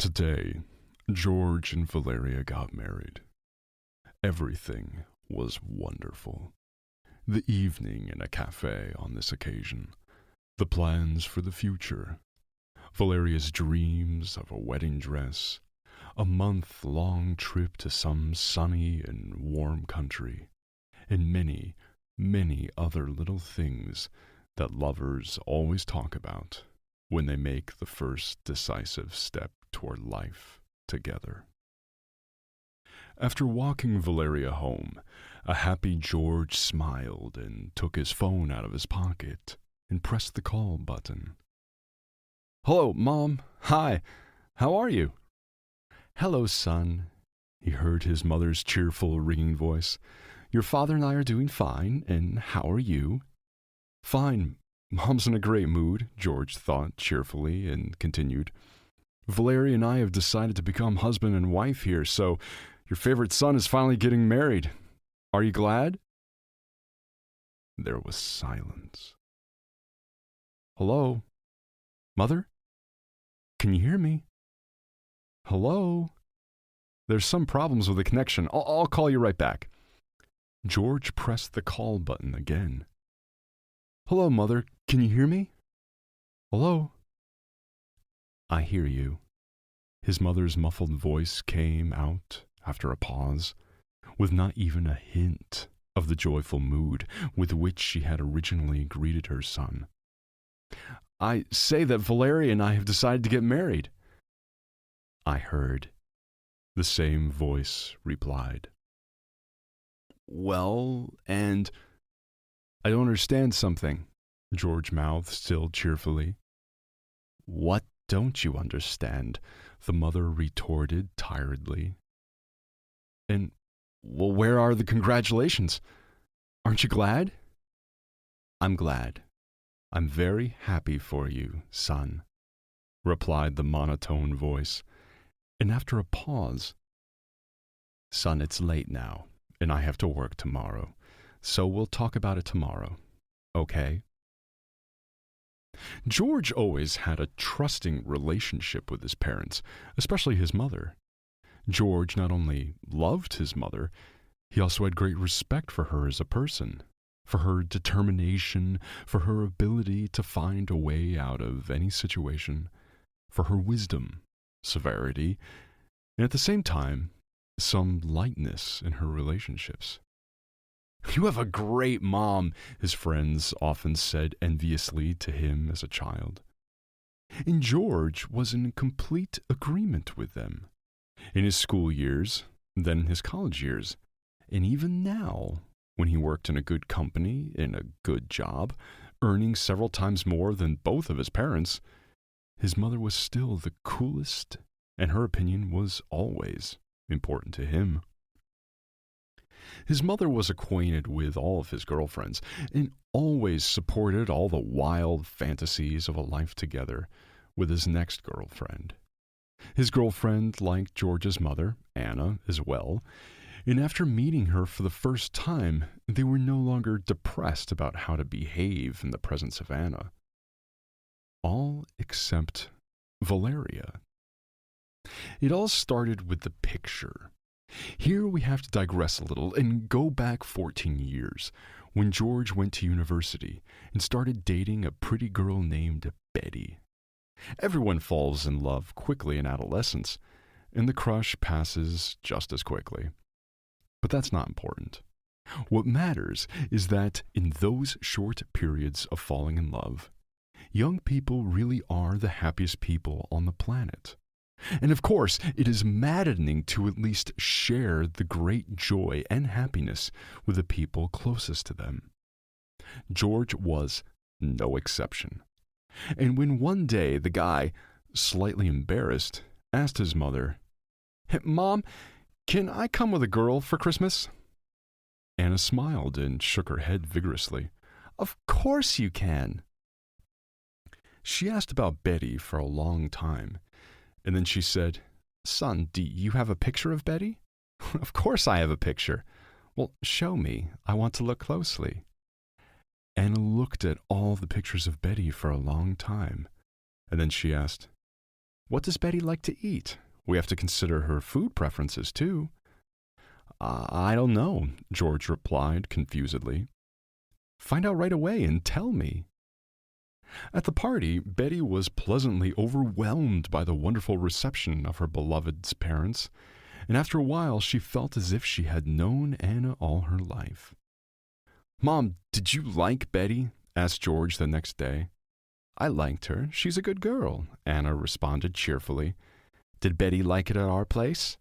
Today, George and Valeria got married. Everything was wonderful. The evening in a cafe on this occasion, the plans for the future, Valeria's dreams of a wedding dress, a month-long trip to some sunny and warm country, and many, many other little things that lovers always talk about when they make the first decisive step toward life together. After walking Valeria home, a happy George smiled and took his phone out of his pocket and pressed the call button. "Hello, Mom. Hi. How are you?" "Hello, son," he heard his mother's cheerful, ringing voice. "Your father and I are doing fine, and how are you?" "Fine. Mom's in a great mood," George thought cheerfully and continued. "Valeria and I have decided to become husband and wife here, so your favorite son is finally getting married. Are you glad?" There was silence. "Hello? Mother? Can you hear me? Hello? There's some problems with the connection. I'll call you right back." George pressed the call button again. "Hello, Mother. Can you hear me? Hello?" "I hear you." His mother's muffled voice came out after a pause, with not even a hint of the joyful mood with which she had originally greeted her son. "I say that Valeria and I have decided to get married." "I heard," the same voice replied. "Well, and—" "I don't understand something," George mouthed still cheerfully. "What don't you understand?" the mother retorted tiredly. "And, well, where are the congratulations? Aren't you glad?" "I'm glad. I'm very happy for you, son," replied the monotone voice, and after a pause, "Son, it's late now, and I have to work tomorrow, so we'll talk about it tomorrow, okay?" George always had a trusting relationship with his parents, especially his mother. George not only loved his mother, he also had great respect for her as a person, for her determination, for her ability to find a way out of any situation, for her wisdom, severity, and at the same time, some lightness in her relationships. "You have a great mom," his friends often said enviously to him as a child. And George was in complete agreement with them. In his school years, then in his college years, and even now, when he worked in a good company, in a good job, earning several times more than both of his parents, his mother was still the coolest, and her opinion was always important to him. His mother was acquainted with all of his girlfriends and always supported all the wild fantasies of a life together with his next girlfriend. His girlfriend liked George's mother, Anna, as well, and after meeting her for the first time, they were no longer depressed about how to behave in the presence of Anna. All except Valeria. It all started with the picture. Here we have to digress a little and go back 14 years, when George went to university and started dating a pretty girl named Betty. Everyone falls in love quickly in adolescence, and the crush passes just as quickly. But that's not important. What matters is that in those short periods of falling in love, young people really are the happiest people on the planet. And of course, it is maddening to at least share the great joy and happiness with the people closest to them. George was no exception. And when one day the guy, slightly embarrassed, asked his mother, "Hey, Mom, can I come with a girl for Christmas?" Anna smiled and shook her head vigorously. "Of course you can." She asked about Betty for a long time. And then she said, "Son, do you have a picture of Betty?" "Of course I have a picture." "Well, show me. I want to look closely." Anna looked at all the pictures of Betty for a long time, and then she asked, What does Betty like to eat? We have to consider her food preferences, too. I don't know, George replied confusedly. Find out right away and tell me. At the party, Betty was pleasantly overwhelmed by the wonderful reception of her beloved's parents, and after a while she felt as if she had known Anna all her life. Mom, did you like Betty? Asked George the next day. I liked her. She's a good girl, Anna responded cheerfully. Did Betty like it at our place?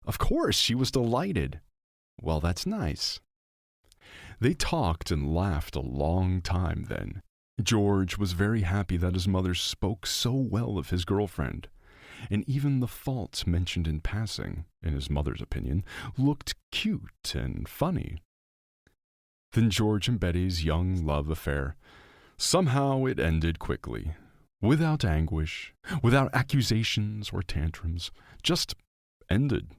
Of course, she was delighted. Well, that's nice. They talked and laughed a long time then. George was very happy that his mother spoke so well of his girlfriend, and even the faults mentioned in passing, in his mother's opinion, looked cute and funny. Then George and Betty's young love affair, somehow it ended quickly, without anguish, without accusations or tantrums, just ended,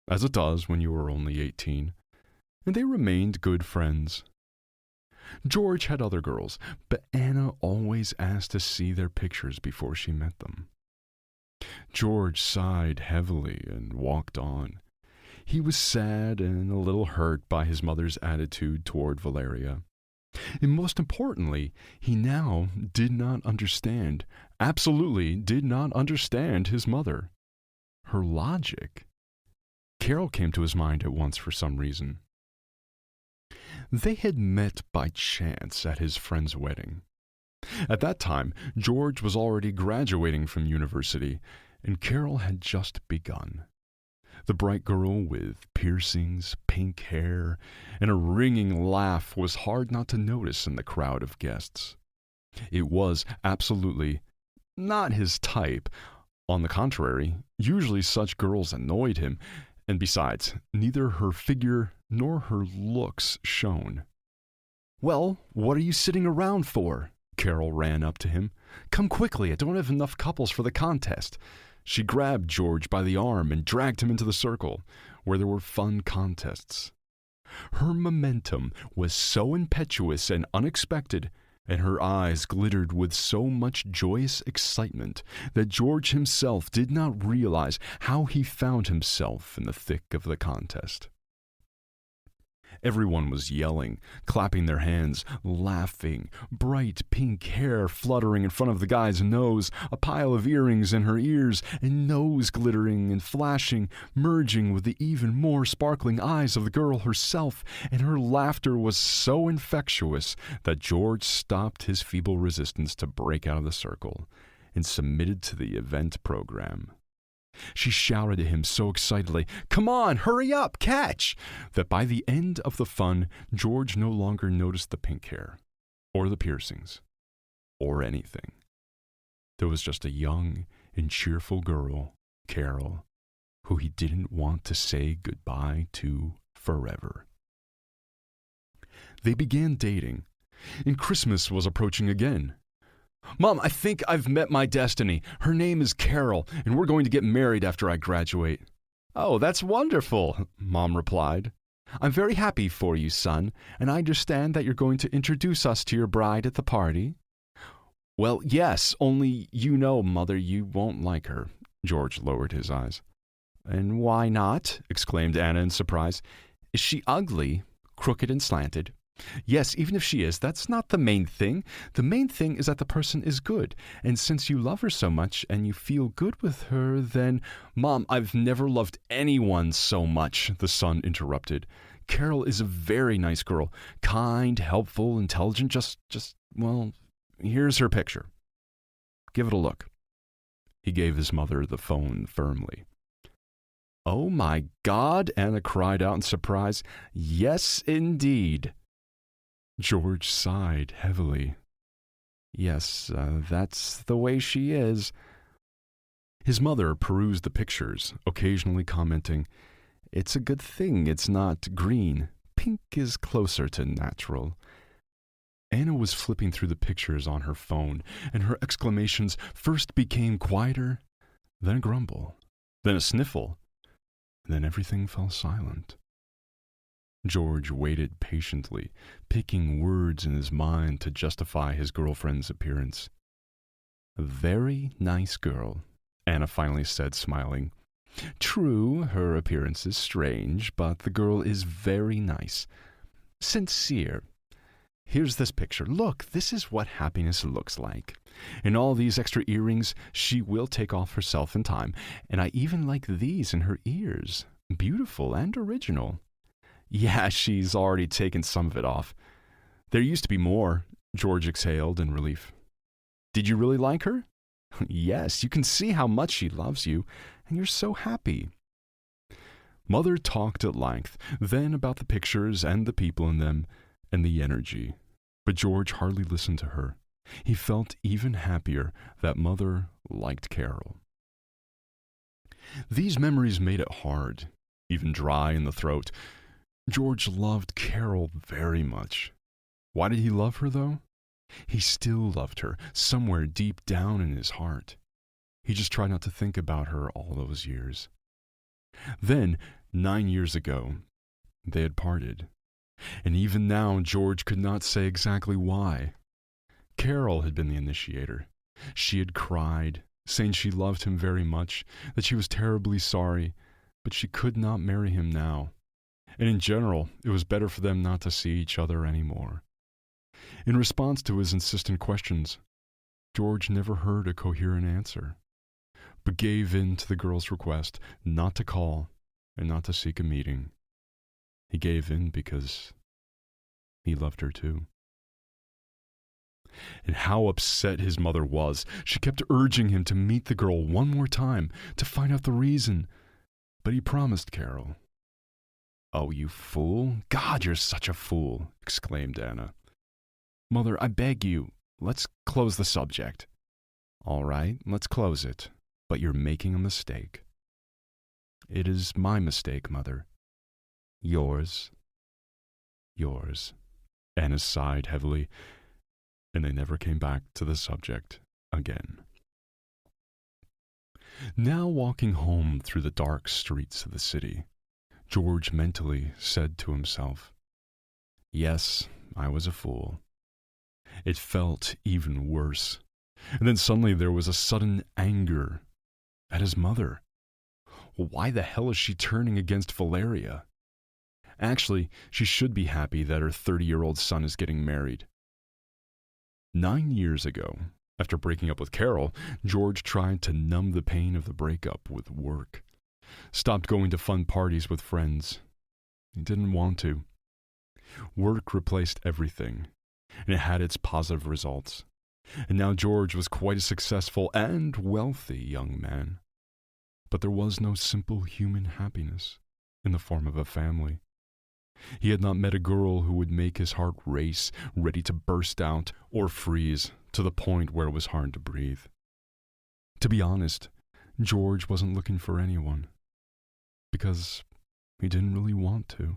as it does when you are only 18, and they remained good friends. George had other girls, but Anna always asked to see their pictures before she met them. George sighed heavily and walked on. He was sad and a little hurt by his mother's attitude toward Valeria. And most importantly, he now did not understand, absolutely did not understand his mother. Her logic. Carol came to his mind at once for some reason. They had met by chance at his friend's wedding. At that time, George was already graduating from university, and Carol had just begun. The bright girl with piercings, pink hair, and a ringing laugh was hard not to notice in the crowd of guests. It was absolutely not his type. On the contrary, usually such girls annoyed him, and besides, neither her figure nor her looks shone. Well, what are you sitting around for? Carol ran up to him. Come quickly, I don't have enough couples for the contest. She grabbed George by the arm and dragged him into the circle, where there were fun contests. Her momentum was so impetuous and unexpected, and her eyes glittered with so much joyous excitement that George himself did not realize how he found himself in the thick of the contest. Everyone was yelling, clapping their hands, laughing, bright pink hair fluttering in front of the guy's nose, a pile of earrings in her ears, and nose glittering and flashing, merging with the even more sparkling eyes of the girl herself, and her laughter was so infectious that George stopped his feeble resistance to break out of the circle and submitted to the event program. She shouted at him so excitedly, "Come on, hurry up, catch!" that by the end of the fun, George no longer noticed the pink hair, or the piercings, or anything. There was just a young and cheerful girl, Carol, who he didn't want to say goodbye to forever. They began dating, and Christmas was approaching again. Mom, I think I've met my destiny. Her name is Carol, and we're going to get married after I graduate. Oh, that's wonderful, Mom replied. I'm very happy for you, son, and I understand that you're going to introduce us to your bride at the party. Well, yes, only you know, Mother, you won't like her. George lowered his eyes. And why not? Exclaimed Anna in surprise. Is she ugly, crooked and slanted? Yes, even if she is, that's not the main thing. The main thing is that the person is good. And since you love her so much and you feel good with her, then... Mom, I've never loved anyone so much, the son interrupted. Carol is a very nice girl. Kind, helpful, intelligent, well, here's her picture. Give it a look. He gave his mother the phone firmly. Oh my God, Anna cried out in surprise. Yes, indeed. George sighed heavily. Yes, that's the way she is. His mother perused the pictures, occasionally commenting, It's a good thing it's not green. Pink is closer to natural. Anna was flipping through the pictures on her phone, and her exclamations first became quieter, then a grumble, then a sniffle, and then everything fell silent. George waited patiently, picking words in his mind to justify his girlfriend's appearance. A very nice girl, Anna finally said, smiling. True, her appearance is strange, but the girl is very nice. Sincere. Here's this picture. Look, this is what happiness looks like. And all these extra earrings, she will take off herself in time. And I even like these in her ears. Beautiful and original. Yeah, she's already taken some of it off. There used to be more, George exhaled in relief. Did you really like her? Yes, you can see how much she loves you, and you're so happy. Mother talked at length, then about the pictures and the people in them, and the energy. But George hardly listened to her. He felt even happier that Mother liked Carol. These memories made it hard, even dry in the throat. George loved Carol very much. Why did he love her, though? He still loved her, somewhere deep down in his heart. He just tried not to think about her all those years. Then, 9 years ago, they had parted. And even now, George could not say exactly why. Carol had been the initiator. She had cried, saying she loved him very much, that she was terribly sorry, but she could not marry him now. And in general, it was better for them not to see each other anymore. In response to his insistent questions, George never heard a coherent answer, but gave in to the girl's request not to call and not to seek a meeting. He gave in because he loved her too. And how upset his mother was. She kept urging him to meet the girl one more time to find out the reason, but he promised Carol. Oh, you fool! God, you're such a fool! Exclaimed Anna. Mother, I beg you, let's close the subject. All right, let's close it, but you're making a mistake. It is my mistake, Mother. Yours. Anna sighed heavily, and they never came back to the subject again. Now walking home through the dark streets of the city, George mentally said to himself, yes, I was a fool. It felt even worse. And then suddenly there was a sudden anger at his mother. Why the hell is she turning against Valeria? Actually, she should be happy that her 30-year-old son is getting married. 9 years ago, after breaking up with Carol, George tried to numb the pain of the breakup with work. Stopped going to fun parties with friends. He didn't want to. Work replaced everything, and it had its positive results. And now George was quite a successful and wealthy young man. But there was no simple human happiness in the form of a family. He had not met a girl who would make his heart race, ready to burst out or freeze to the point where it was hard to breathe. To be honest, George wasn't looking for anyone, because he didn't really want to.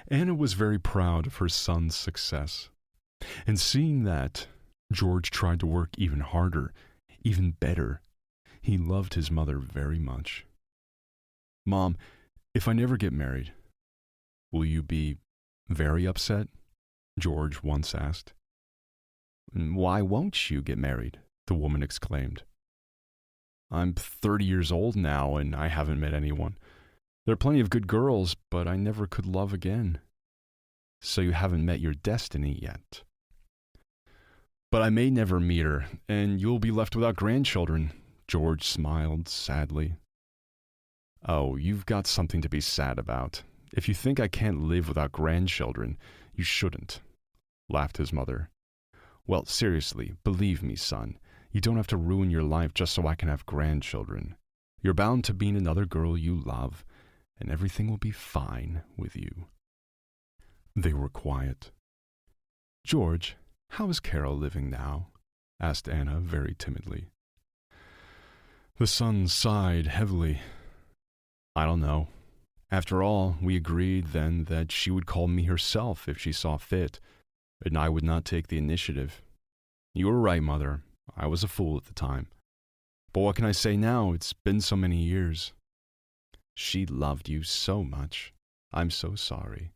Anna was very proud of her son's success, and seeing that, George tried to work even harder, even better. He loved his mother very much. Mom, if I never get married, will you be very upset? George once asked. Why won't you get married? The woman exclaimed. I'm 30 years old now, and I haven't met anyone. There are plenty of good girls, but I never could love again. So you haven't met your destiny yet. But I may never meet her, and you'll be left without grandchildren. George smiled sadly. Oh, you've got something to be sad about. If you think I can't live without grandchildren, you shouldn't, laughed his mother. Well, seriously, believe me, son, you don't have to ruin your life just so I can have grandchildren. You're bound to meet another girl you love, and everything will be fine with you. They were quiet. George, how is Carol living now? Asked Anna very timidly. The son sighed heavily. I don't know. After all, we agreed then that she would call me herself if she saw fit, and I would not take the initiative. You were right, Mother. I was a fool at the time. But what can I say now? It's been so many years. She loved you so much. I'm so sorry.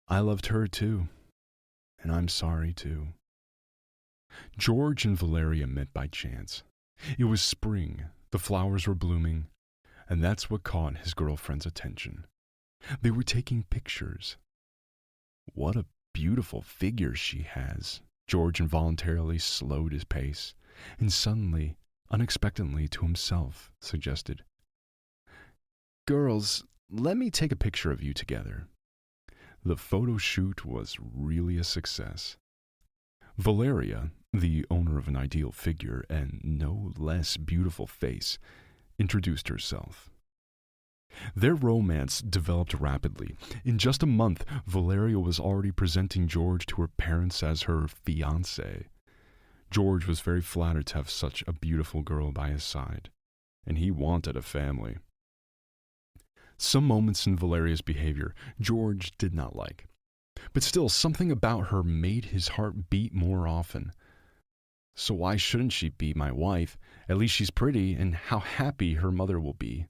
I loved her too, and I'm sorry too. George and Valeria met by chance. It was spring, the flowers were blooming, and that's what caught his girlfriend's attention. They were taking pictures. What a beautiful figure she has. George involuntarily slowed his pace, and suddenly, unexpectedly to himself, suggested, "Girls, let me take a picture of you together." The photo shoot was really a success. Valeria, the owner of an ideal figure and no less beautiful face, introduced herself. Their romance developed rapidly. In just a month, Valeria was already presenting George to her parents as her fiancée. George was very flattered to have such a beautiful girl by his side, and he wanted a family. Some moments in Valeria's behavior George did not like, but still something about her made his heart beat more often. So why shouldn't she be my wife? At least she's pretty, and how happy her mother will be,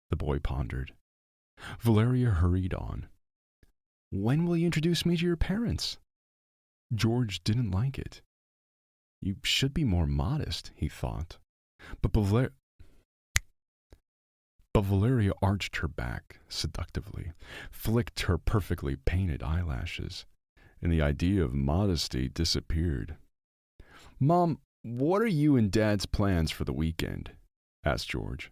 the boy pondered. Valeria hurried on. "When will you introduce me to your parents?" George didn't like it. You should be more modest, he thought. But Valeria arched her back seductively, flicked her perfectly painted eyelashes, and the idea of modesty disappeared. "Mom, what are you and Dad's plans for the weekend?" asked George.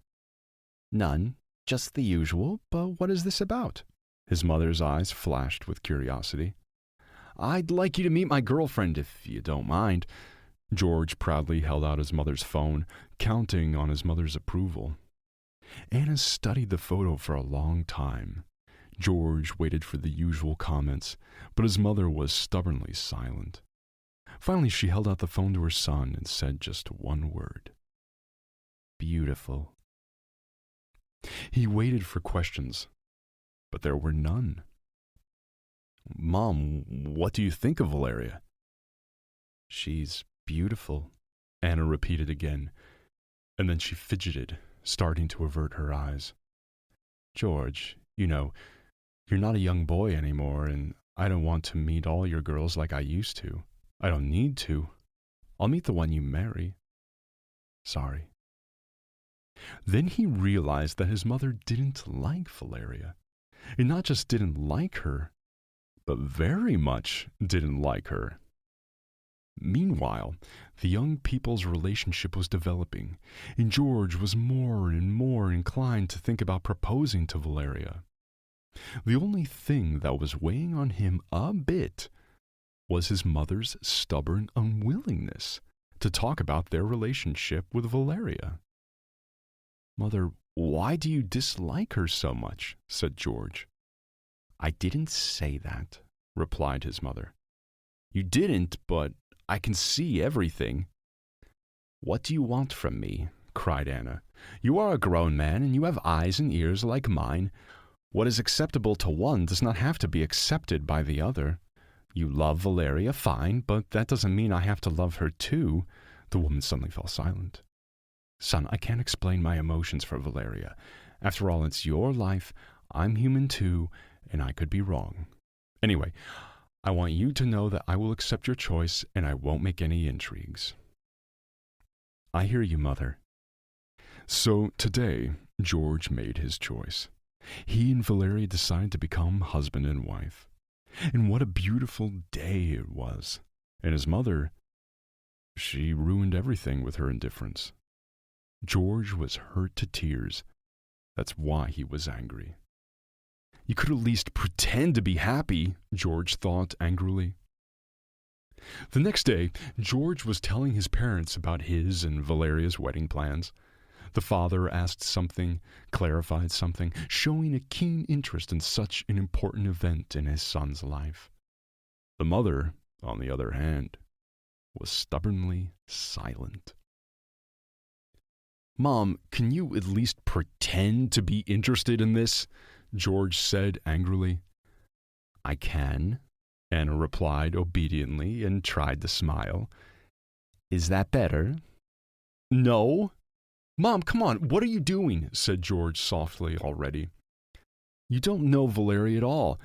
"None, just the usual, but what is this about?" His mother's eyes flashed with curiosity. "I'd like you to meet my girlfriend if you don't mind." George proudly held out his mother's phone, counting on his mother's approval. Anna studied the photo for a long time. George waited for the usual comments, but his mother was stubbornly silent. Finally, she held out the phone to her son and said just one word. "Beautiful." He waited for questions, but there were none. "Mom, what do you think of Valeria?" "She's beautiful," Anna repeated again, and then she fidgeted, starting to avert her eyes. "George, you're not a young boy anymore, and I don't want to meet all your girls like I used to. I don't need to. I'll meet the one you marry. Sorry." Then he realized that his mother didn't like Valeria. And not just didn't like her, but very much didn't like her. Meanwhile, the young people's relationship was developing, and George was more and more inclined to think about proposing to Valeria. The only thing that was weighing on him a bit was his mother's stubborn unwillingness to talk about their relationship with Valeria. "Mother, why do you dislike her so much?" said George. "I didn't say that," replied his mother. "You didn't, but I can see everything." "What do you want from me?" cried Anna. "You are a grown man, and you have eyes and ears like mine. What is acceptable to one does not have to be accepted by the other. You love Valeria, fine, but that doesn't mean I have to love her too." The woman suddenly fell silent. "Son, I can't explain my emotions for Valeria. After all, it's your life. I'm human too, and I could be wrong. Anyway, I want you to know that I will accept your choice and I won't make any intrigues." "I hear you, Mother." So today, George made his choice. He and Valeria decided to become husband and wife. And what a beautiful day it was. And his mother, she ruined everything with her indifference. George was hurt to tears. That's why he was angry. "You could at least pretend to be happy," George thought angrily. The next day, George was telling his parents about his and Valeria's wedding plans. The father asked something, clarified something, showing a keen interest in such an important event in his son's life. The mother, on the other hand, was stubbornly silent. "Mom, can you at least pretend to be interested in this?" George said angrily. "I can," Anna replied obediently and tried to smile. "Is that better?" "No." "Mom, come on, what are you doing?" said George softly already. "You don't know Valeria at all.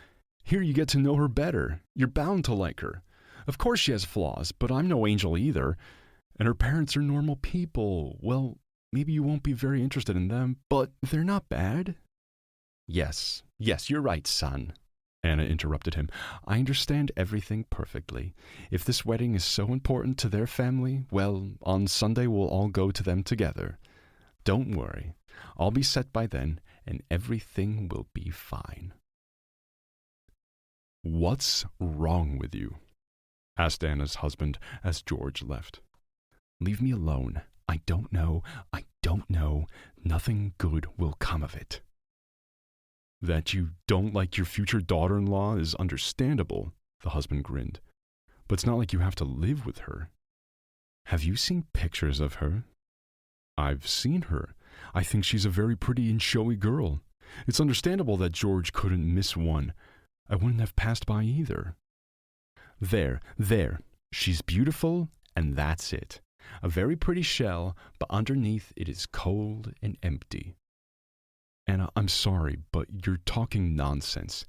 Here you get to know her better. You're bound to like her. Of course she has flaws, but I'm no angel either. And her parents are normal people. Well, maybe you won't be very interested in them, but they're not bad. Yes, you're right, son. Anna interrupted him. I understand everything perfectly. If this wedding is so important to their family, well, on Sunday we'll all go to them together. Don't worry. I'll be set by then, and everything will be fine. What's wrong with you? Asked Anna's husband as George left. Leave me alone. I don't know. Nothing good will come of it. That you don't like your future daughter-in-law is understandable, the husband grinned. But it's not like you have to live with her. Have you seen pictures of her? I've seen her. I think she's a very pretty and showy girl. It's understandable that George couldn't miss one. I wouldn't have passed by either. There. She's beautiful, and that's it. A very pretty shell, but underneath it is cold and empty. Anna, I'm sorry, but you're talking nonsense.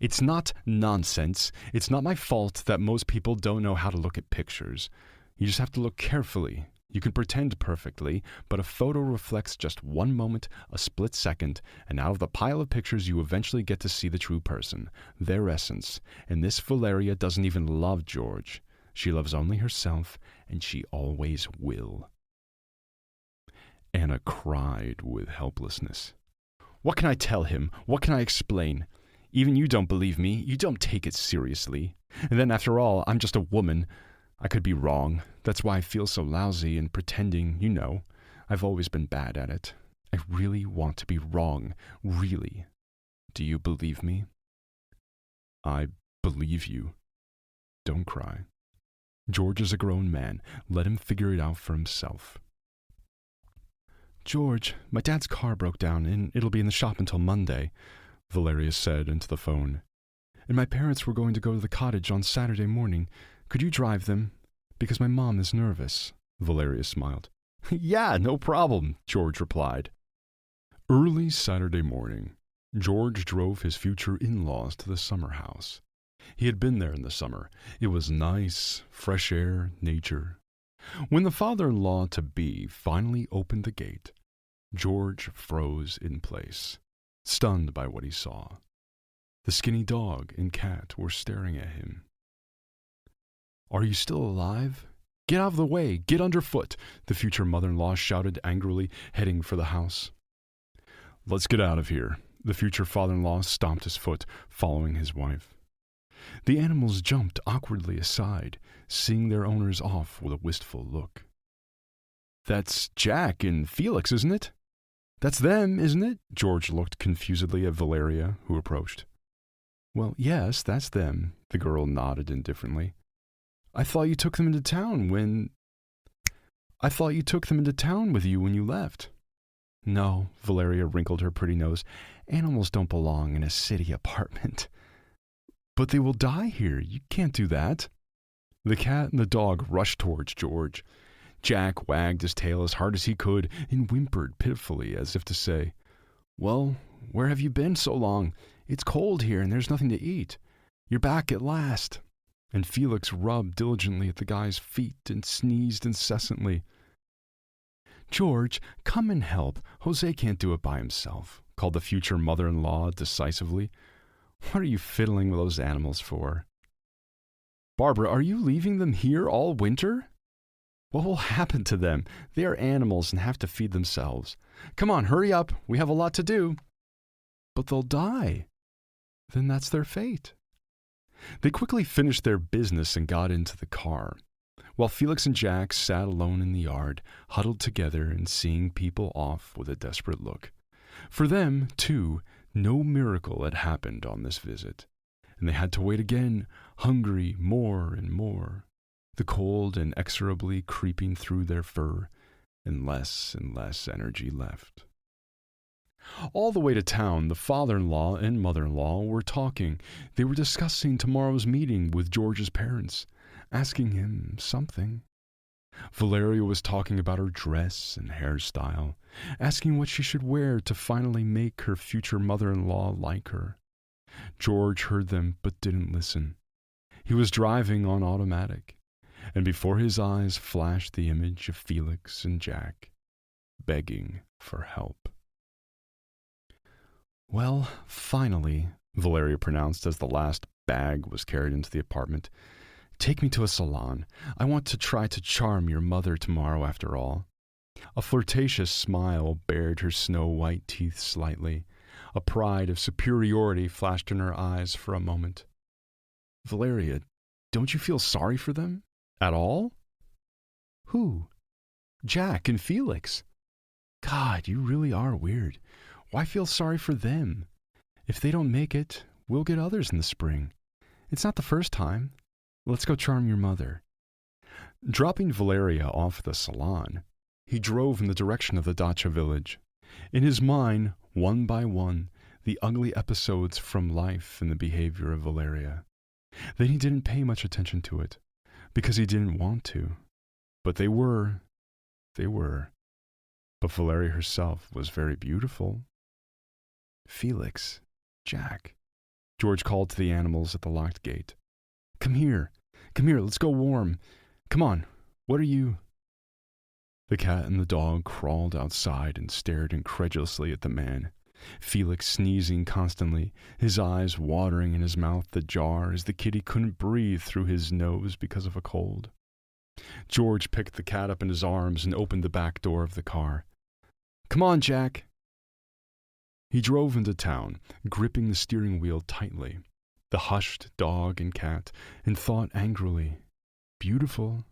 It's not nonsense. It's not my fault that most people don't know how to look at pictures. You just have to look carefully. You can pretend perfectly, but a photo reflects just one moment, a split second, and out of the pile of pictures you eventually get to see the true person, their essence. And this Valeria doesn't even love George. She loves only herself, and she always will. Anna cried with helplessness. What can I tell him? What can I explain? Even you don't believe me. You don't take it seriously. And then after all, I'm just a woman. I could be wrong. That's why I feel so lousy and pretending, you know. I've always been bad at it. I really want to be wrong. Really. Do you believe me? I believe you. Don't cry. George is a grown man. Let him figure it out for himself. George, my dad's car broke down and it'll be in the shop until Monday, Valeria said into the phone. And my parents were going to go to the cottage on Saturday morning. Could you drive them? Because my mom is nervous. Valeria smiled. Yeah, no problem, George replied. Early Saturday morning, George drove his future in-laws to the summer house. He had been there in the summer. It was nice, fresh air, nature. When the father-in-law-to-be finally opened the gate, George froze in place, stunned by what he saw. The skinny dog and cat were staring at him. Are you still alive? Get out of the way! Get underfoot! The future mother-in-law shouted angrily, heading for the house. Let's get out of here. The future father-in-law stomped his foot, following his wife. The animals jumped awkwardly aside, seeing their owners off with a wistful look. That's Jack and Felix, isn't it? That's them, isn't it? George looked confusedly at Valeria, who approached. Well, yes, that's them, the girl nodded indifferently. I thought you took them into town with you when you left. No, Valeria wrinkled her pretty nose. Animals don't belong in a city apartment. But they will die here. You can't do that. The cat and the dog rushed towards George. Jack wagged his tail as hard as he could and whimpered pitifully as if to say, Well, where have you been so long? It's cold here and there's nothing to eat. You're back at last. And Felix rubbed diligently at the guy's feet and sneezed incessantly. George, come and help. Jose can't do it by himself, called the future mother-in-law decisively. What are you fiddling with those animals for? Barbara, are you leaving them here all winter? What will happen to them? They are animals and have to feed themselves. Come on, hurry up. We have a lot to do. But they'll die. Then that's their fate. They quickly finished their business and got into the car, while Felix and Jack sat alone in the yard, huddled together and seeing people off with a desperate look. For them, too, no miracle had happened on this visit, and they had to wait again, hungry more and more, the cold inexorably creeping through their fur, and less energy left. All the way to town, the father-in-law and mother-in-law were talking. They were discussing tomorrow's meeting with George's parents, asking him something. Valeria was talking about her dress and hairstyle, asking what she should wear to finally make her future mother-in-law like her. George heard them but didn't listen. He was driving on automatic. and before his eyes flashed the image of Felix and Jack begging for help. "Well, finally," Valeria pronounced as the last bag was carried into the apartment. "Take me to a salon. I want to try to charm your mother tomorrow after all." A flirtatious smile bared her snow-white teeth slightly. A pride of superiority flashed in her eyes for a moment. "Valeria, don't you feel sorry for them? At all?" "Who?" "Jack and Felix." "God, you really are weird. Why feel sorry for them? If they don't make it, we'll get others in the spring. It's not the first time. Let's go charm your mother." Dropping Valeria off at the salon, he drove in the direction of the dacha village. In his mind, one by one, the ugly episodes from life and the behavior of Valeria. Then he didn't pay much attention to it, because he didn't want to. But they were. But Valeria herself was very beautiful. "Felix, Jack," George called to the animals at the locked gate. Come here, let's go warm. Come on, what are you?" The cat and the dog crawled outside and stared incredulously at the man. Felix sneezing constantly, his eyes watering and his mouth ajar as the kitty couldn't breathe through his nose because of a cold. George picked the cat up in his arms and opened the back door of the car. "Come on, Jack." He drove into town, gripping the steering wheel tightly, the hushed dog and cat, and thought angrily, "Beautiful,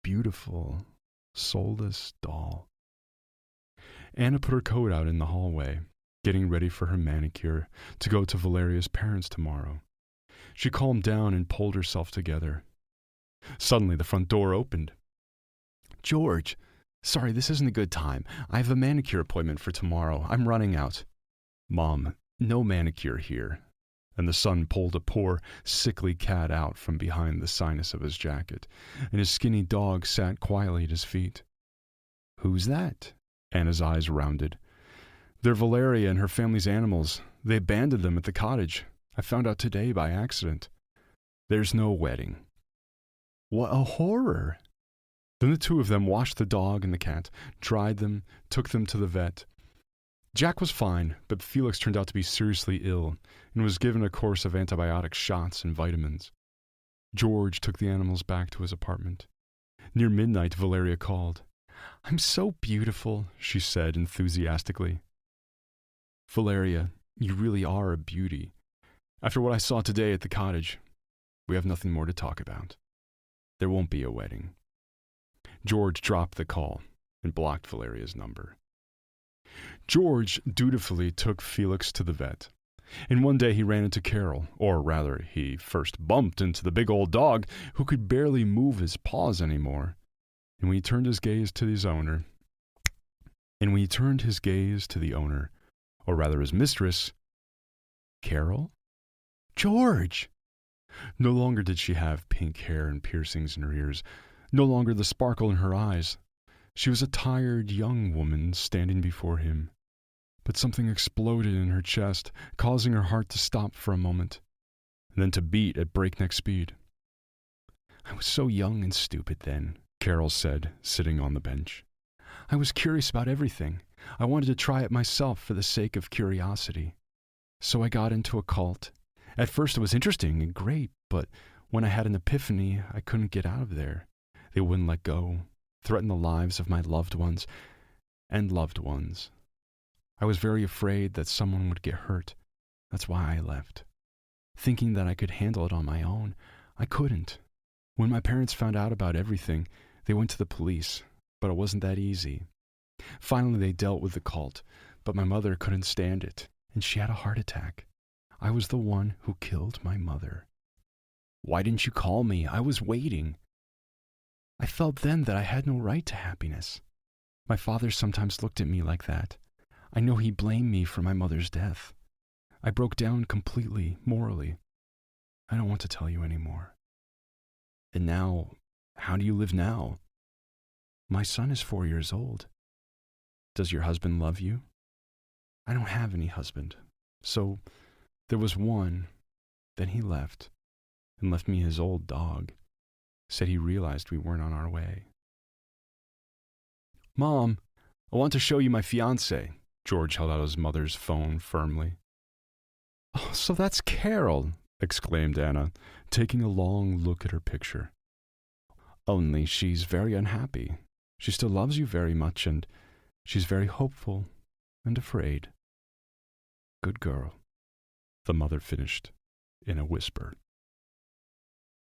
beautiful, soulless doll." Anna put her coat out in the hallway, getting ready for her manicure to go to Valeria's parents tomorrow. She calmed down and pulled herself together. Suddenly, the front door opened. "George, sorry, this isn't a good time. I have a manicure appointment for tomorrow. I'm running out." "Mom, no manicure here." And the son pulled a poor, sickly cat out from behind the sinus of his jacket, and his skinny dog sat quietly at his feet. "Who's that?" Anna's eyes rounded. "They're Valeria and her family's animals. They abandoned them at the cottage. I found out today by accident. There's no wedding." "What a horror!" Then the two of them washed the dog and the cat, dried them, took them to the vet. Jack was fine, but Felix turned out to be seriously ill and was given a course of antibiotic shots and vitamins. George took the animals back to his apartment. Near midnight, Valeria called. "I'm so beautiful," she said enthusiastically. "Valeria, you really are a beauty. After what I saw today at the cottage, we have nothing more to talk about. There won't be a wedding." George dropped the call and blocked Valeria's number. George dutifully took Felix to the vet, and one day he ran into Carol, or rather, he first bumped into the big old dog who could barely move his paws anymore. And when he turned his gaze to the owner, or rather his mistress, Carol? George! No longer did she have pink hair and piercings in her ears, no longer the sparkle in her eyes. She was a tired young woman standing before him. But something exploded in her chest, causing her heart to stop for a moment, and then to beat at breakneck speed. "I was so young and stupid then," Carol said, sitting on the bench. "I was curious about everything. I wanted to try it myself for the sake of curiosity. So I got into a cult. At first it was interesting and great, but when I had an epiphany, I couldn't get out of there. They wouldn't let go, threatened the lives of my loved ones and loved ones. I was very afraid that someone would get hurt. That's why I left. Thinking that I could handle it on my own, I couldn't. When my parents found out about everything, they went to the police, but it wasn't that easy. Finally, they dealt with the cult, but my mother couldn't stand it, and she had a heart attack. I was the one who killed my mother. Why didn't you call me? I was waiting. I felt then that I had no right to happiness. My father sometimes looked at me like that. I know he blamed me for my mother's death. I broke down completely, morally. I don't want to tell you anymore." "And now, how do you live now?" "My son is 4 years old." "Does your husband love you?" "I don't have any husband. So, there was one, then he left, and left me his old dog. said he realized we weren't on our way. "Mom, I want to show you my fiancée." George held out his mother's phone firmly. "Oh, so that's Carol," exclaimed Anna, taking a long look at her picture. "Only she's very unhappy. She still loves you very much, and she's very hopeful and afraid." "Good girl," the mother finished in a whisper.